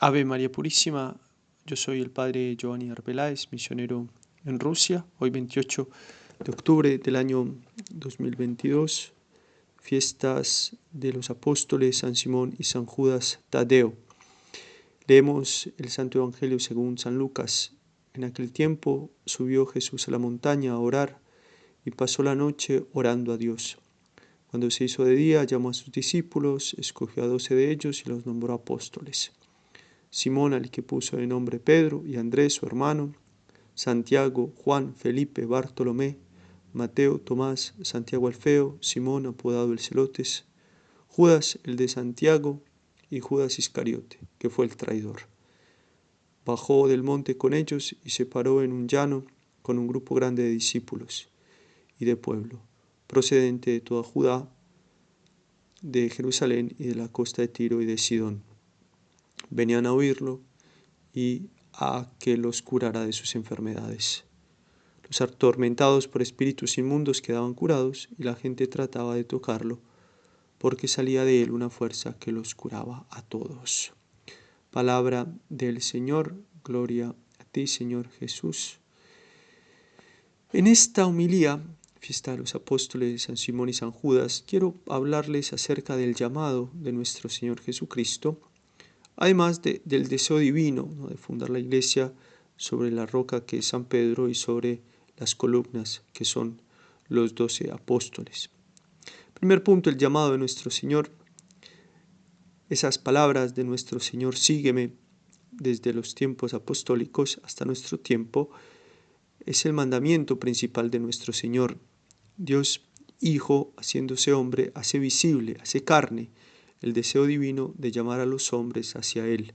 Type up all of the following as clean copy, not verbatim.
Ave María Purísima, yo soy el padre Giovanni Arbeláez, misionero en Rusia, hoy 28 de octubre del año 2022, fiestas de los apóstoles San Simón y San Judas Tadeo. Leemos el Santo Evangelio según San Lucas. En aquel tiempo subió Jesús a la montaña a orar y pasó la noche orando a Dios. Cuando se hizo de día, llamó a sus discípulos, escogió a 12 de ellos y los nombró apóstoles. Simón, al que puso de nombre Pedro, y Andrés, su hermano, Santiago, Juan, Felipe, Bartolomé, Mateo, Tomás, Santiago Alfeo, Simón, apodado el Celotes, Judas, el de Santiago, y Judas Iscariote, que fue el traidor. Bajó del monte con ellos y se paró en un llano con un grupo grande de discípulos y de pueblo, procedente de toda Judá, de Jerusalén y de la costa de Tiro y de Sidón. Venían a oírlo y a que los curara de sus enfermedades. Los atormentados por espíritus inmundos quedaban curados y la gente trataba de tocarlo, porque salía de él una fuerza que los curaba a todos. Palabra del Señor, gloria a ti, Señor Jesús. En esta homilía, fiesta de los apóstoles San Simón y San Judas, quiero hablarles acerca del llamado de nuestro Señor Jesucristo, además del deseo divino, ¿no?, de fundar la iglesia sobre la roca que es San Pedro y sobre las columnas que son los 12 apóstoles. Primer punto, el llamado de nuestro Señor. Esas palabras de nuestro Señor, sígueme, desde los tiempos apostólicos hasta nuestro tiempo, es el mandamiento principal de nuestro Señor. Dios Hijo, haciéndose hombre, hace visible, hace carne, el deseo divino de llamar a los hombres hacia Él.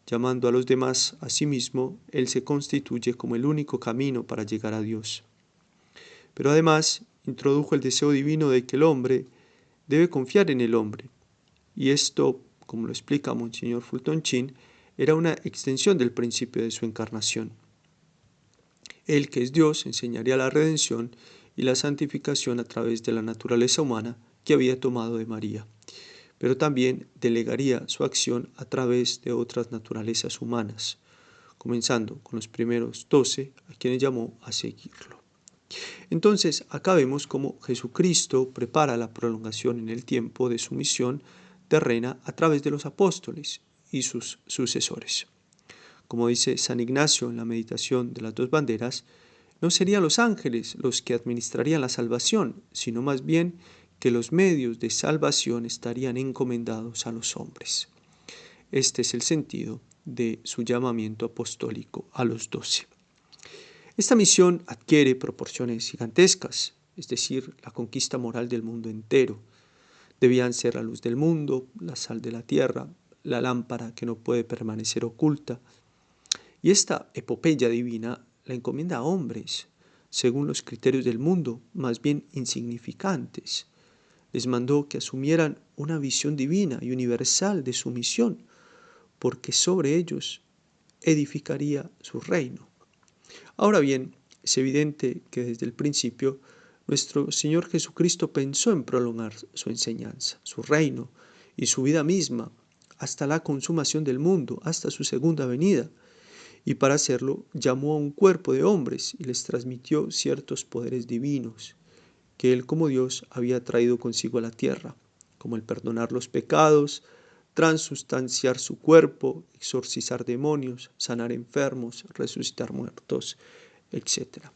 Llamando a los demás a sí mismo, Él se constituye como el único camino para llegar a Dios. Pero además introdujo el deseo divino de que el hombre debe confiar en el hombre. Y esto, como lo explica Monseñor Fulton Sheen, era una extensión del principio de su encarnación. Él, que es Dios, enseñaría la redención y la santificación a través de la naturaleza humana que había tomado de María, pero también delegaría su acción a través de otras naturalezas humanas, comenzando con los primeros 12, a quienes llamó a seguirlo. Entonces, acá vemos cómo Jesucristo prepara la prolongación en el tiempo de su misión terrena a través de los apóstoles y sus sucesores. Como dice San Ignacio en la meditación de las dos banderas, no serían los ángeles los que administrarían la salvación, sino más bien que los medios de salvación estarían encomendados a los hombres. Este es el sentido de su llamamiento apostólico a los 12. Esta misión adquiere proporciones gigantescas, es decir, la conquista moral del mundo entero. Debían ser la luz del mundo, la sal de la tierra, la lámpara que no puede permanecer oculta. Y esta epopeya divina la encomienda a hombres, según los criterios del mundo, más bien insignificantes. Les mandó que asumieran una visión divina y universal de su misión, porque sobre ellos edificaría su reino. Ahora bien, es evidente que desde el principio nuestro Señor Jesucristo pensó en prolongar su enseñanza, su reino y su vida misma hasta la consumación del mundo, hasta su segunda venida. Y para hacerlo llamó a un cuerpo de hombres y les transmitió ciertos poderes divinos que Él como Dios había traído consigo a la tierra, como el perdonar los pecados, transustanciar su cuerpo, exorcizar demonios, sanar enfermos, resucitar muertos, etc.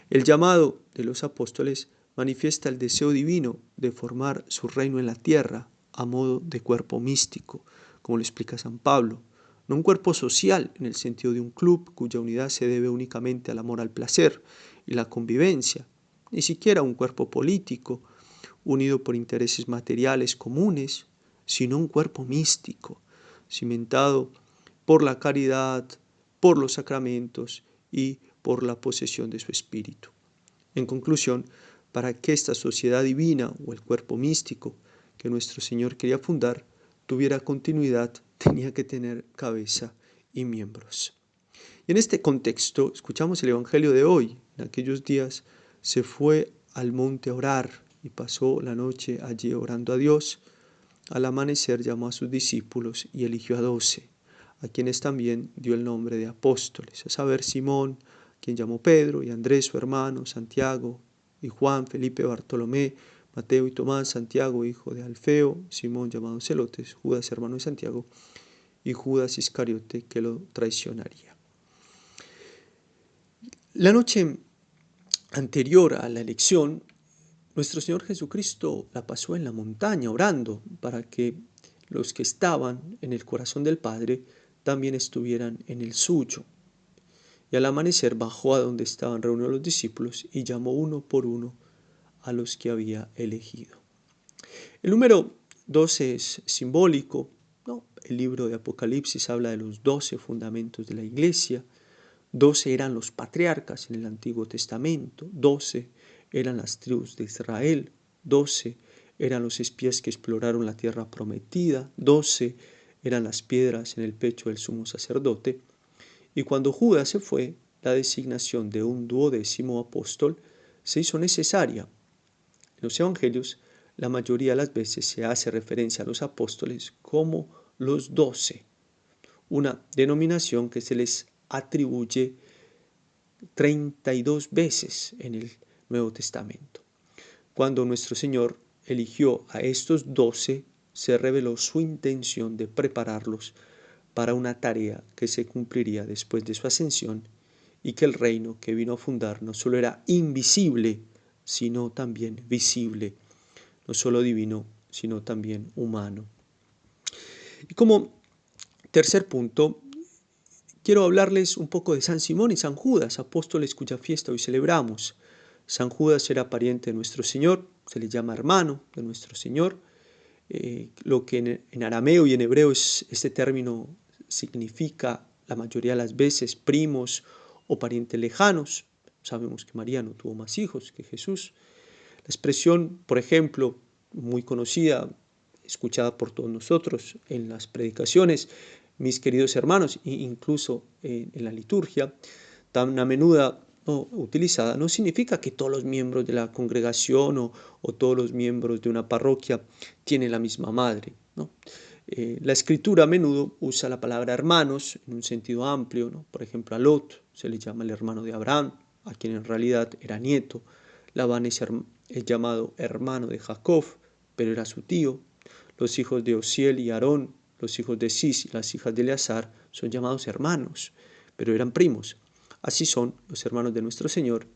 El llamado de los apóstoles manifiesta el deseo divino de formar su reino en la tierra a modo de cuerpo místico, como lo explica San Pablo. No un cuerpo social en el sentido de un club cuya unidad se debe únicamente al amor al placer y la convivencia, ni siquiera un cuerpo político unido por intereses materiales comunes, sino un cuerpo místico, cimentado por la caridad, por los sacramentos y por la posesión de su espíritu. En conclusión, para que esta sociedad divina o el cuerpo místico que nuestro Señor quería fundar tuviera continuidad, tenía que tener cabeza y miembros. Y en este contexto, escuchamos el Evangelio de hoy. En aquellos días se fue al monte a orar y pasó la noche allí orando a Dios. Al amanecer llamó a sus discípulos y eligió a 12, a quienes también dio el nombre de apóstoles, a saber, Simón, quien llamó Pedro, y Andrés su hermano, Santiago y Juan, Felipe, Bartolomé, Mateo y Tomás, Santiago, hijo de Alfeo, Simón llamado Celotes, Judas, hermano de Santiago, y Judas Iscariote, que lo traicionaría. La noche anterior a la elección, nuestro Señor Jesucristo la pasó en la montaña orando para que los que estaban en el corazón del Padre también estuvieran en el suyo. Y al amanecer bajó a donde estaban reunidos los discípulos y llamó uno por uno a los que había elegido. El número 12 es simbólico, ¿no? El libro de Apocalipsis habla de los 12 fundamentos de la iglesia. 12 eran los patriarcas en el Antiguo Testamento, 12 eran las tribus de Israel, 12 eran los espías que exploraron la tierra prometida, 12 eran las piedras en el pecho del sumo sacerdote. Y cuando Judas se fue, la designación de un 12º apóstol se hizo necesaria. En los evangelios, la mayoría de las veces se hace referencia a los apóstoles como los 12, una denominación que se les atribuye 32 veces en el Nuevo Testamento. Cuando nuestro Señor eligió a estos 12, se reveló su intención de prepararlos para una tarea que se cumpliría después de su ascensión y que el reino que vino a fundar no solo era invisible, sino también visible, no solo divino, sino también humano. Y como tercer punto, quiero hablarles un poco de San Simón y San Judas, apóstoles cuya fiesta hoy celebramos. San Judas era pariente de nuestro Señor, se le llama hermano de nuestro Señor. Lo que en arameo y en hebreo este término significa la mayoría de las veces primos o parientes lejanos. Sabemos que María no tuvo más hijos que Jesús. La expresión, por ejemplo, muy conocida, escuchada por todos nosotros en las predicaciones, mis queridos hermanos, e incluso en la liturgia, tan a menudo utilizada, no significa que todos los miembros de la congregación o todos los miembros de una parroquia tienen la misma madre, ¿no? La escritura a menudo usa la palabra hermanos en un sentido amplio, ¿no? Por ejemplo, a Lot se le llama el hermano de Abraham, a quien en realidad era nieto. Labán es llamado hermano de Jacob, pero era su tío. Los hijos de Osiel y Aarón, los hijos de Cis y las hijas de Eleazar son llamados hermanos, pero eran primos. Así son los hermanos de nuestro Señor,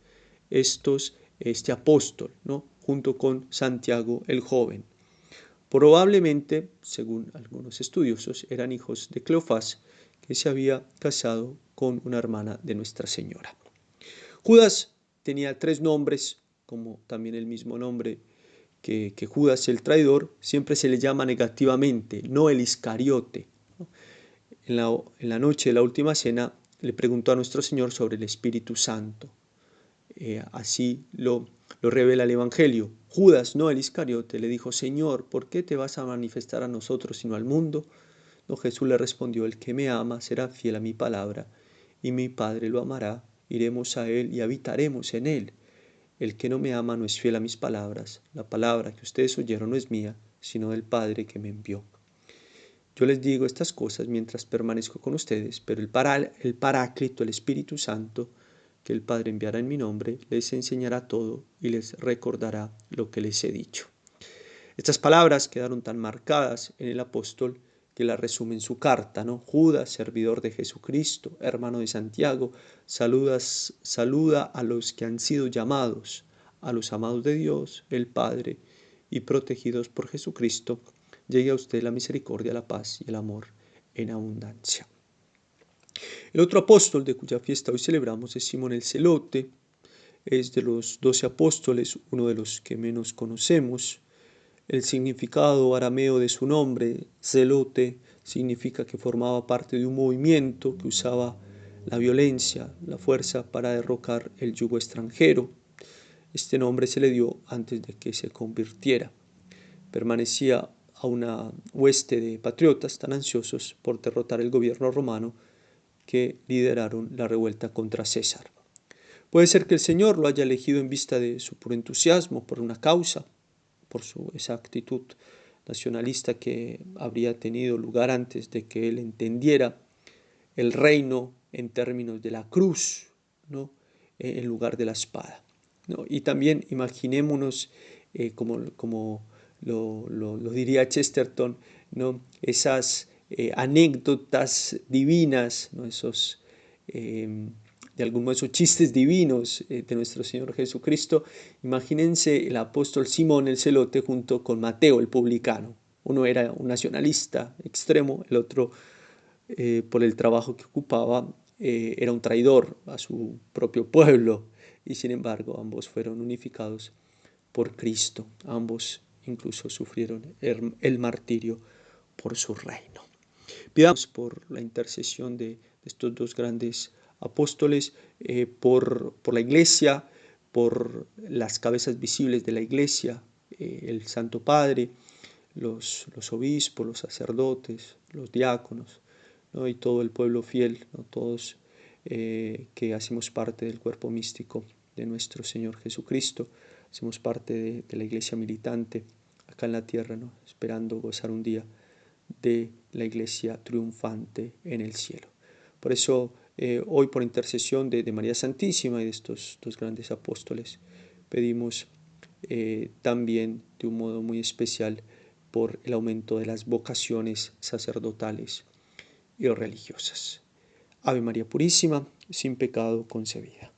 este apóstol, ¿no? Junto con Santiago el joven. Probablemente, según algunos estudiosos, eran hijos de Cleofás, que se había casado con una hermana de Nuestra Señora. Judas tenía 3 nombres, como también el mismo nombre que Judas el traidor, siempre se le llama negativamente, no el Iscariote. En la noche de la última cena le preguntó a nuestro Señor sobre el Espíritu Santo. Así lo revela el Evangelio. Judas, no el Iscariote, le dijo: Señor, ¿por qué te vas a manifestar a nosotros sino al mundo? No, Jesús le respondió: el que me ama será fiel a mi palabra, y mi Padre lo amará, iremos a él y habitaremos en él. El que no me ama no es fiel a mis palabras. La palabra que ustedes oyeron no es mía, sino del Padre que me envió. Yo les digo estas cosas mientras permanezco con ustedes, pero el Paráclito, el Espíritu Santo, que el Padre enviará en mi nombre, les enseñará todo y les recordará lo que les he dicho. Estas palabras quedaron tan marcadas en el apóstol que la resume en su carta, ¿no? Judas, servidor de Jesucristo, hermano de Santiago, saluda a los que han sido llamados, a los amados de Dios, el Padre, y protegidos por Jesucristo. Llegue a usted la misericordia, la paz y el amor en abundancia. El otro apóstol de cuya fiesta hoy celebramos es Simón el Celote. Es de los 12 apóstoles uno de los que menos conocemos. El significado arameo de su nombre, celote, significa que formaba parte de un movimiento que usaba la violencia, la fuerza para derrocar el yugo extranjero. Este nombre se le dio antes de que se convirtiera. Permanecía a una hueste de patriotas tan ansiosos por derrotar el gobierno romano que lideraron la revuelta contra César. Puede ser que el Señor lo haya elegido en vista de su puro entusiasmo por una causa, por esa actitud nacionalista que habría tenido lugar antes de que él entendiera el reino en términos de la cruz, ¿no? En lugar de la espada, ¿no? Y también imaginémonos, como lo diría Chesterton, ¿no? Esas anécdotas divinas, ¿no? Esos, de algún modo, esos chistes divinos de nuestro Señor Jesucristo. Imagínense el apóstol Simón el Celote junto con Mateo el publicano. Uno era un nacionalista extremo, el otro, por el trabajo que ocupaba, era un traidor a su propio pueblo, y sin embargo ambos fueron unificados por Cristo. Ambos incluso sufrieron el martirio por su reino. Pidamos por la intercesión de estos dos grandes apóstoles, por la iglesia, por las cabezas visibles de la iglesia, el Santo Padre, los obispos, los sacerdotes, los diáconos, ¿no? Y todo el pueblo fiel, ¿no? Todos que hacemos parte del cuerpo místico de nuestro Señor Jesucristo, hacemos parte de la iglesia militante acá en la tierra, ¿no? Esperando gozar un día de la iglesia triunfante en el cielo. Por eso, hoy, por intercesión de María Santísima y de estos dos grandes apóstoles, pedimos también de un modo muy especial por el aumento de las vocaciones sacerdotales y religiosas. Ave María Purísima, sin pecado concebida.